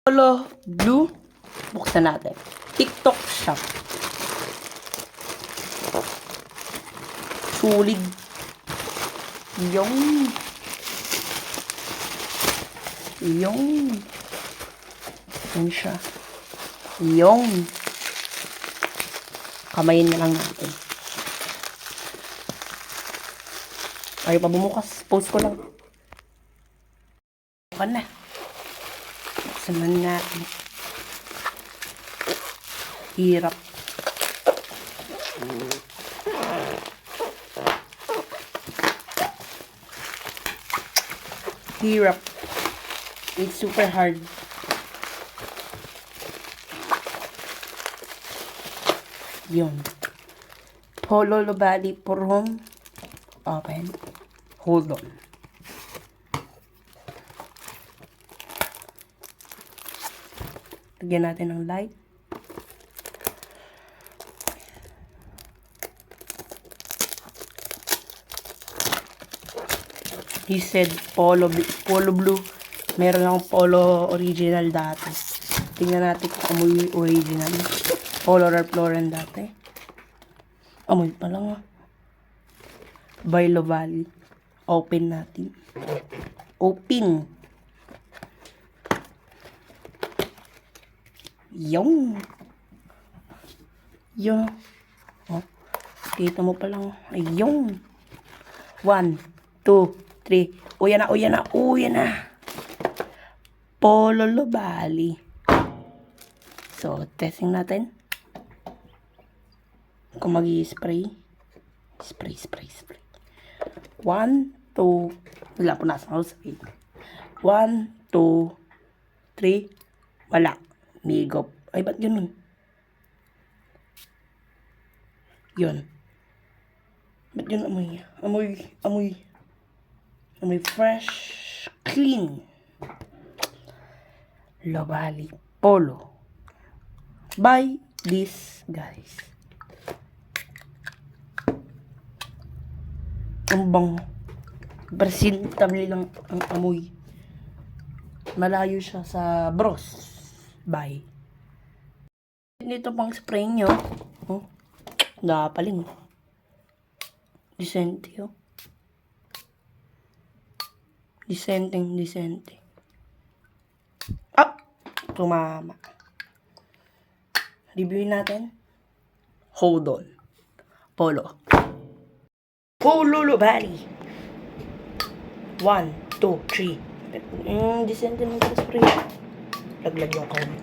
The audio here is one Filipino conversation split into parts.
Polo Blue. Buksan natin. TikTok shop. Sulit. Yung. Yan siya. Yung. Kamayin na lang natin. Ayaw pa bumukas. Post ko lang. Bukan na. Buksan na natin. Hirap. Hirap. It's super hard. Yun. Polo Lobali from open. Hold on. Lagyan natin ng light. He said polo blue. Meron akong polo original dati. Tingnan natin kung amoy original. Polo Ralph Lauren dati. Amoy pa lang ah. By Lovali. Open natin. Open. Yung. Yung. Oh. Kita mo pa lang. Ayun. 1, 2, 3. Uyan na, uyan na, uyan na. Polo Lobali. So, testing natin. Kung mag-i-spray. Spray. 1, 2. Wala po nasa house. 1, 2, 3. Wala. Migop. Ay, ba't ganun? Yun. Ba't yun amoy? Amoy fresh. Clean. Lobali Polo. Buy this, guys. Ang bango. Presentable lang ang amoy. Malayo siya sa bros. Bye. Dito pang spray nyo. Oh. Nakapaling. Decente, oh. Decente. Ah! Tumama. Reviewin natin. Hold on. Polo Lobali. 1, 2, 3. Decente naman sa spray. Laglag yung comment.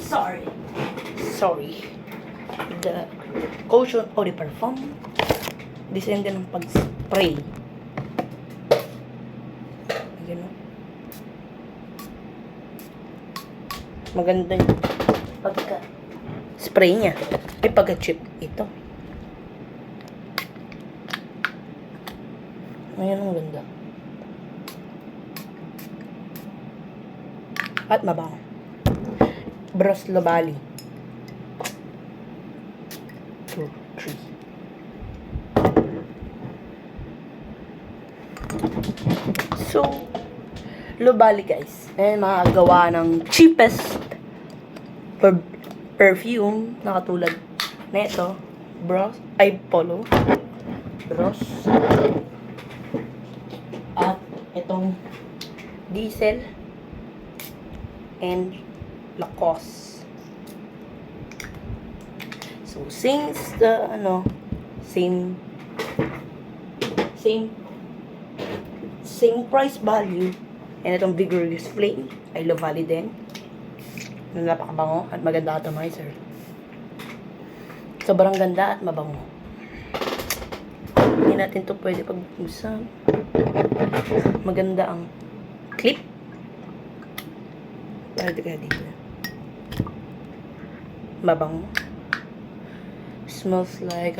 Sorry. The caution o the perfume. Decente ng pag-spray. Yun o. Maganda yung pagka-spray niya. May pagka-chip ito. Ayan ang ganda. At mabango. Bros Lobali. 2, 3. So, Lobali guys. Ayan, makagawa ng cheapest perfume na katulad na ito. Polo. Bros. At itong Diesel and Lacoste. So since the same price value and itong Vigorous Flame ay Lobali din. Napakabango at maganda atomizer. Sobrang ganda at mabango. Hindi natin to pwede pag-usap. Maganda ang clip. Pwede kaya dito. Mabango. Smells like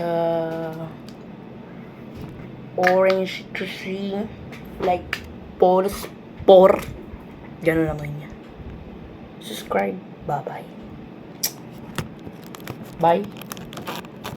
orange tree, like Polo Sport. Ganun naman niya. Subscribe. Bye-bye. Bye.